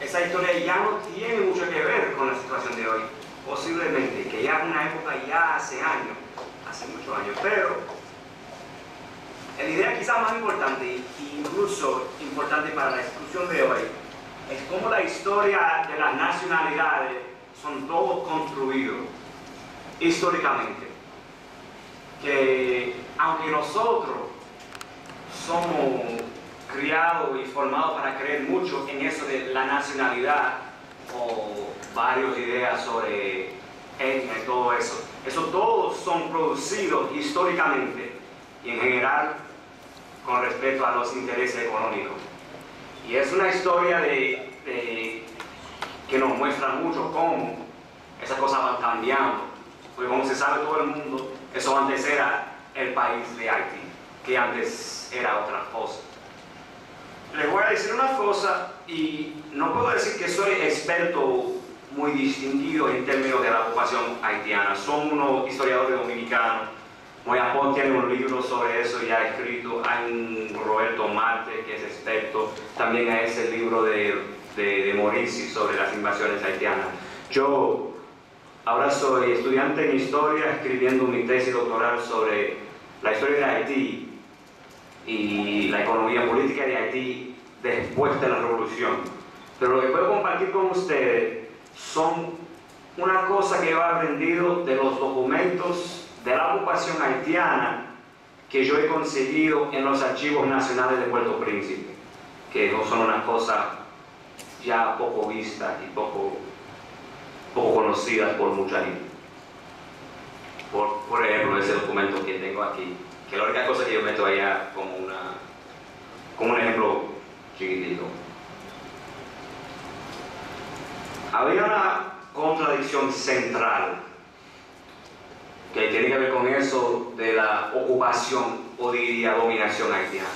esa historia ya no tiene mucho que ver con la situación de hoy. Posiblemente, que ya es una época ya hace años, hace muchos años, pero la idea quizás más importante, incluso importante para la discusión de hoy, es cómo la historia de las nacionalidades son todos construidos históricamente. Que aunque nosotros somos criados y formados para creer mucho en eso de la nacionalidad o varias ideas sobre etnia y todo eso, todos son producidos históricamente y en general con respecto a los intereses económicos. Y es una historia que nos muestra mucho cómo esas cosas van cambiando. Porque como se sabe todo el mundo, eso antes era el país de Haití, que antes era otra cosa. Les voy a decir una cosa, y no puedo decir que soy experto muy distinguido en términos de la ocupación haitiana. Son unos historiadores dominicanos. Moyapón tiene un libro sobre eso ya escrito. Hay un Roberto Marte que es experto. También hay ese libro de Morisi sobre las invasiones haitianas. Yo ahora soy estudiante en historia, escribiendo mi tesis doctoral sobre la historia de Haití y la economía política de Haití después de la revolución. Pero lo que puedo compartir con ustedes son una cosa que yo he aprendido de los documentos de la ocupación haitiana que yo he conseguido en los archivos nacionales de Puerto Príncipe, que no son una cosa ya poco vista y poco conocidas por mucha gente. Por ejemplo, ese documento que tengo aquí, que la única cosa que yo meto allá como un ejemplo chiquitito. Había una contradicción central que tiene que ver con eso de la ocupación o diría dominación haitiana.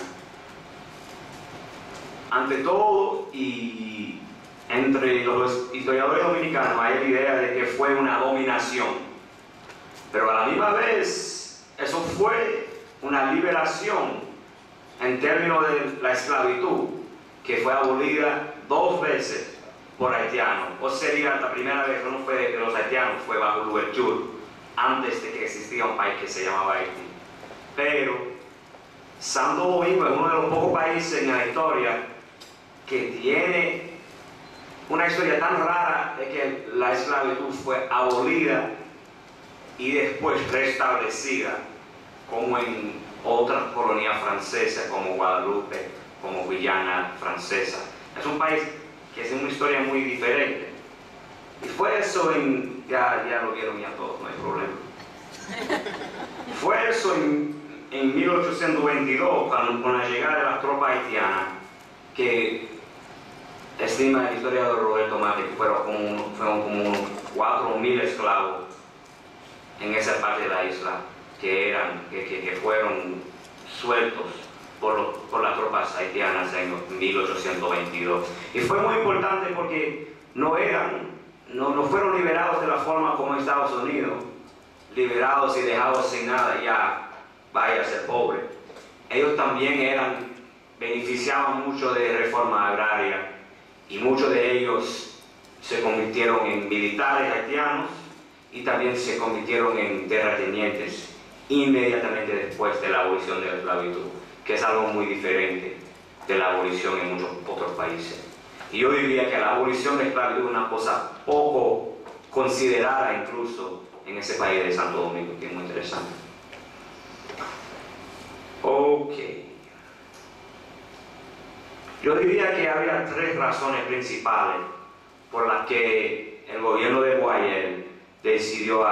Ante todo, y entre los historiadores dominicanos hay la idea de que fue una dominación, pero a la misma vez eso fue una liberación en términos de la esclavitud, que fue abolida 2 veces por haitianos. O sería la primera vez que no fue de los haitianos, fue bajo Louverture, antes de que existía un país que se llamaba Haití. Pero Santo Domingo es uno de los pocos países en la historia que tiene una historia tan rara de que la esclavitud fue abolida y después restablecida, como en otras colonias francesas como Guadalupe, como Guyana francesa. Es un país que es una historia muy diferente. Y fue eso ya lo vieron ya todos, no hay problema. Fue eso en 1822, con la llegada de las tropas haitianas, que estima el historiador Roberto Mate que fueron como unos 4.000 esclavos en esa parte de la isla que fueron sueltos por las tropas haitianas en 1822. Y fue muy importante porque no fueron liberados de la forma como Estados Unidos, liberados y dejados sin nada, ya vaya a ser pobre. Ellos también beneficiaban mucho de reforma agraria, y muchos de ellos se convirtieron en militares haitianos y también se convirtieron en terratenientes inmediatamente después de la abolición de la esclavitud, que es algo muy diferente de la abolición en muchos otros países. Y yo diría que la abolición de la esclavitud es una cosa poco considerada incluso en ese país de Santo Domingo, que es muy interesante. Ok. Yo diría que había 3 razones principales por las que el gobierno de Boyer decidió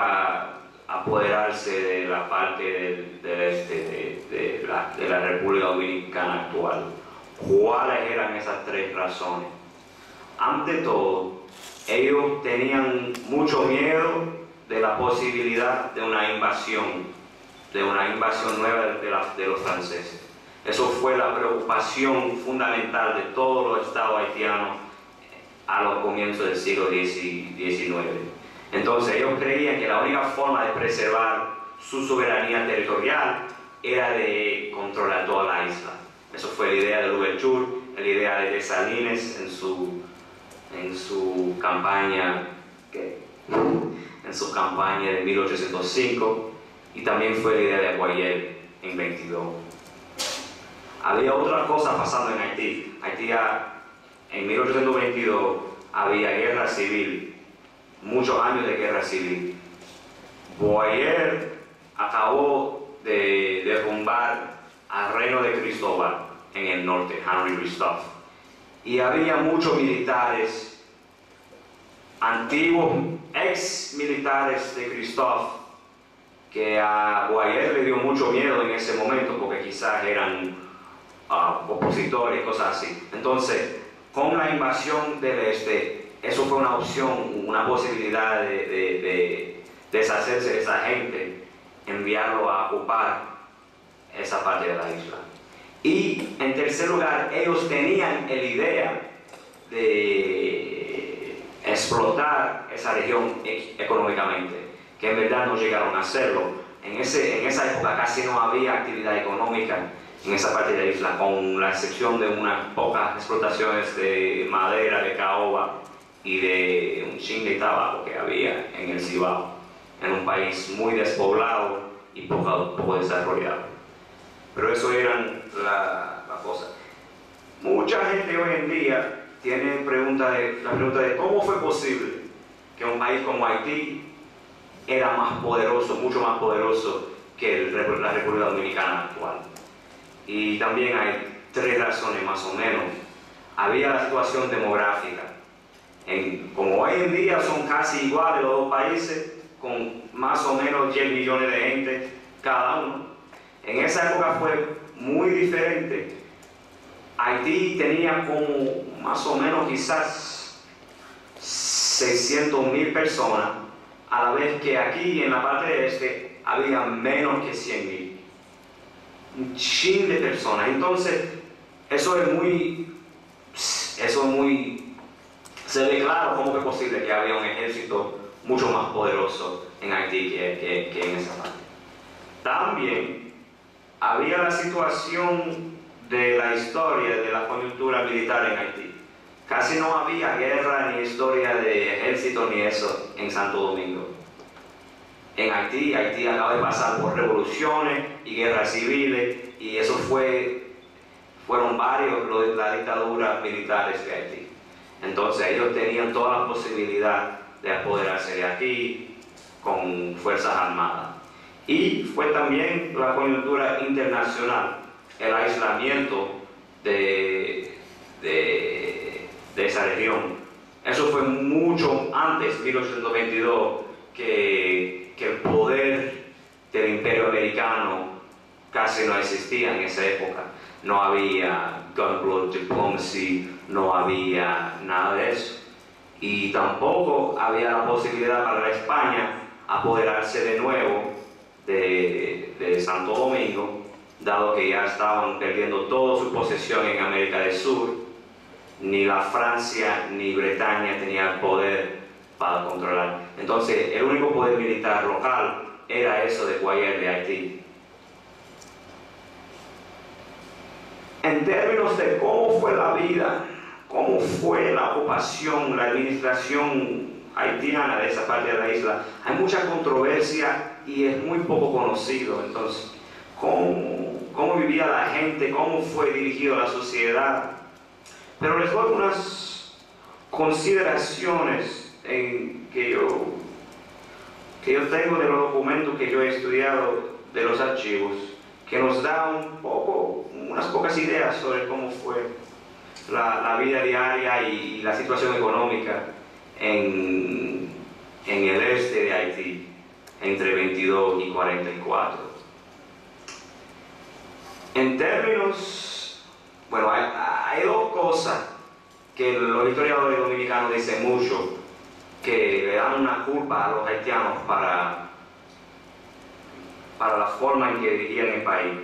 apoderarse de la parte del este de la República Dominicana actual. ¿Cuáles eran esas 3 razones? Ante todo, ellos tenían mucho miedo de la posibilidad de una invasión nueva de los franceses. Eso fue la preocupación fundamental de todos los estados haitianos a los comienzos del siglo XIX. Entonces ellos creían que la única forma de preservar su soberanía territorial era de controlar toda la isla. Eso fue la idea de Louverture, la idea de Dessalines en su en su campaña, de 1805, y también fue la idea de Guayer en 22. Había otra cosa pasando en Haití. En 1822 había guerra civil, muchos años de guerra civil. Guayer acabó de derrumbar al reino de Cristóbal en el norte, Henry Christophe, y había muchos militares, antiguos ex militares de Christophe, que a Guayer le dio mucho miedo en ese momento porque quizás eran opositores y cosas así. Entonces, con la invasión del este, eso fue una opción, una posibilidad de deshacerse de esa gente, enviarlo a ocupar esa parte de la isla. Y en tercer lugar, ellos tenían la idea de explotar esa región económicamente, que en verdad no llegaron a hacerlo. En esa época casi no había actividad económica en esa parte de la isla, con la excepción de unas pocas explotaciones de madera, de caoba y de un chin de tabaco que había en el Cibao, en un país muy despoblado y poco desarrollado. Pero eso eran la cosa. Mucha gente hoy en día tiene la pregunta de cómo fue posible que un país como Haití era más poderoso, mucho más poderoso que la República Dominicana actual. Y también hay tres razones más o menos. Había la situación demográfica. Como hoy en día son casi iguales los dos países, con más o menos 10 millones de gente cada uno. En esa época fue muy diferente. Haití tenía como más o menos quizás 600,000 personas, a la vez que aquí en la parte este había menos que 100,000. Un chin de personas. Entonces, eso es muy, se ve claro cómo es posible que había un ejército mucho más poderoso en Haití que en esa parte. También había la situación de la historia, de la coyuntura militar en Haití. Casi no había guerra ni historia de ejército ni eso en Santo Domingo. En Haití acaba de pasar por revoluciones y guerras civiles, y eso fueron varios las dictaduras militares de Haití. Entonces ellos tenían toda la posibilidad de apoderarse de aquí con fuerzas armadas. Y fue también la coyuntura internacional, el aislamiento de esa región. Eso fue mucho antes, 1822, que el poder del Imperio Americano casi no existía en esa época. No había gunboat diplomacy, no había nada de eso. Y tampoco había la posibilidad para la España apoderarse de nuevo de Santo Domingo, dado que ya estaban perdiendo toda su posesión en América del Sur. Ni la Francia ni Bretaña tenían poder para controlar. Entonces, el único poder militar local era eso de Guayer de Haití. En términos de cómo fue la vida, cómo fue la ocupación, la administración haitiana de esa parte de la isla, hay mucha controversia y es muy poco conocido. Entonces, cómo vivía la gente, cómo fue dirigida la sociedad. Pero les doy unas consideraciones que yo tengo de los documentos que yo he estudiado de los archivos, que nos da unas pocas ideas sobre cómo fue la vida diaria y la situación económica en el este de Haití entre 22 y 44. En términos, bueno, hay dos cosas que los historiadores dominicanos dicen mucho, que le dan una culpa a los haitianos para la forma en que dirigían el país.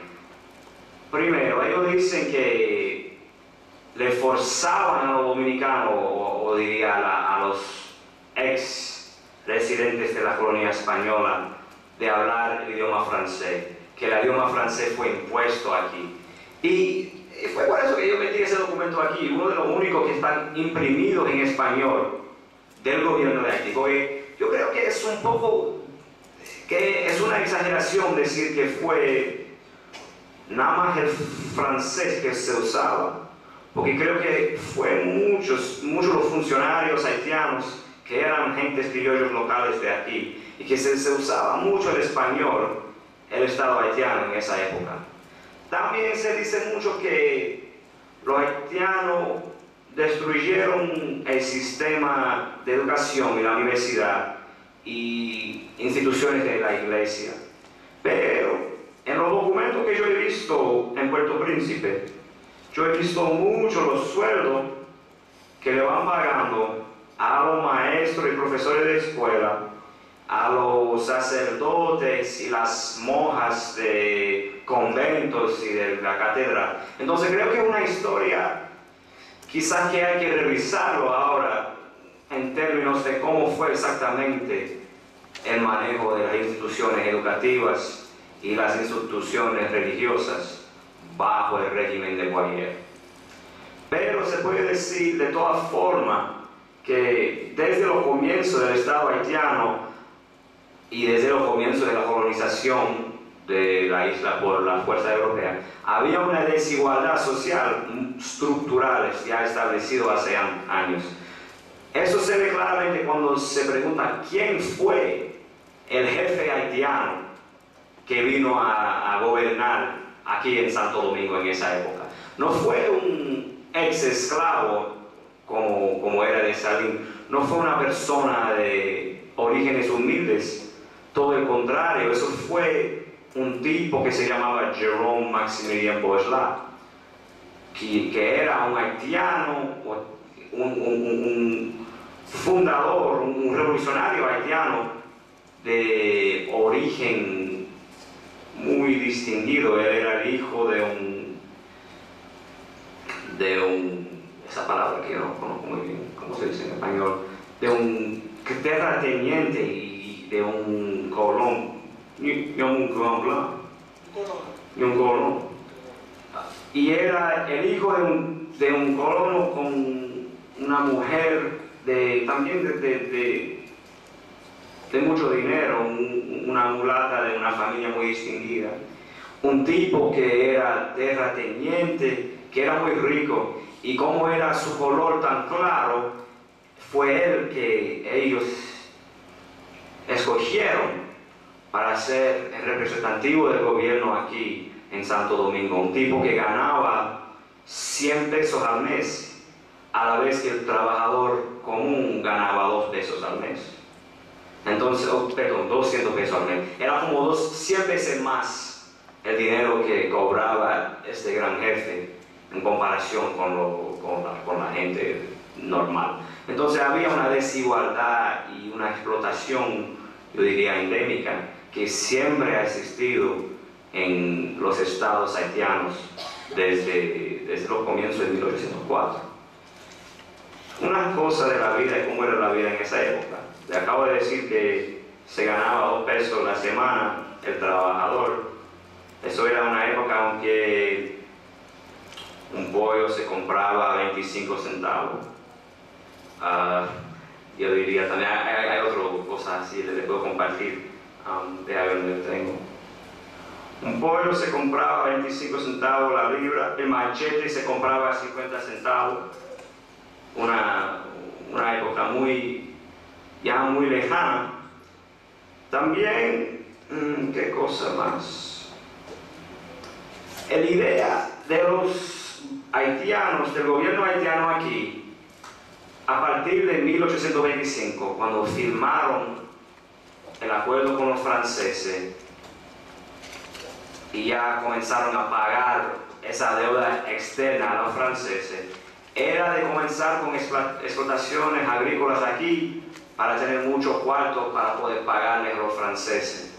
Primero, ellos dicen que le forzaban a los dominicanos, o diría a los ex residentes de la colonia española, de hablar el idioma francés, que el idioma francés fue impuesto aquí. Y Y fue por eso que yo metí ese documento aquí, uno de los únicos que están imprimidos en español del gobierno de Haití, porque yo creo que es un poco, que es una exageración decir que fue nada más el francés que se usaba, porque creo que fue muchos los funcionarios haitianos que eran gentes criollos locales de aquí, y que se usaba mucho el español, el Estado haitiano en esa época. También se dice mucho que los haitianos destruyeron el sistema de educación y la universidad y instituciones de la iglesia. Pero en los documentos que yo he visto en Puerto Príncipe, yo he visto mucho los sueldos que le van pagando a los maestros y profesores de escuela, a los sacerdotes y las monjas de conventos y de la catedral. Entonces creo que es una historia quizás que hay que revisarlo ahora en términos de cómo fue exactamente el manejo de las instituciones educativas y las instituciones religiosas bajo el régimen de Guayer. Pero se puede decir de todas formas que desde los comienzos del Estado haitiano y desde los comienzos de la colonización de la isla por la fuerza europea, había una desigualdad social estructural ya establecida hace años. Eso se ve claramente cuando se pregunta quién fue el jefe haitiano que vino a gobernar aquí en Santo Domingo en esa época. No fue un ex esclavo como era de Salín, no fue una persona de orígenes humildes, todo el contrario, eso fue un tipo que se llamaba Jérôme Maximilien Boisselard, que era un haitiano, un fundador, un revolucionario haitiano de origen muy distinguido. Él era el hijo de un esa palabra que yo no conozco muy bien, ¿cómo se dice en español? De un terrateniente y de un colón, un colón. Y era el hijo de un colono con una mujer también de mucho dinero, una mulata de una familia muy distinguida. Un tipo que era terrateniente, que era muy rico, y como era su color tan claro, fue él que ellos escogieron para ser el representativo del gobierno aquí en Santo Domingo. Un tipo que ganaba 100 pesos al mes, a la vez que el trabajador común ganaba 2 pesos al mes. Entonces, 200 pesos al mes. Era como 100 veces más el dinero que cobraba este gran jefe en comparación con la gente normal. Entonces había una desigualdad y una explotación, yo diría, endémica, que siempre ha existido en los estados haitianos desde los comienzos de 1804. Una cosa de la vida y cómo era la vida en esa época. Le acabo de decir que se ganaba 2 pesos la semana el trabajador. Eso era una época en que un pollo se compraba a 25 centavos. Yo diría también, hay otras cosas así, les puedo compartir, de donde tengo. Un pollo se compraba a 25 centavos la libra, el machete se compraba a 50 centavos. Una época ya muy lejana. También, ¿qué cosa más? La idea de los haitianos, del gobierno haitiano aquí, a partir de 1825, cuando firmaron el acuerdo con los franceses y ya comenzaron a pagar esa deuda externa a los franceses, era de comenzar con explotaciones agrícolas aquí para tener muchos cuartos para poder pagarles a los franceses.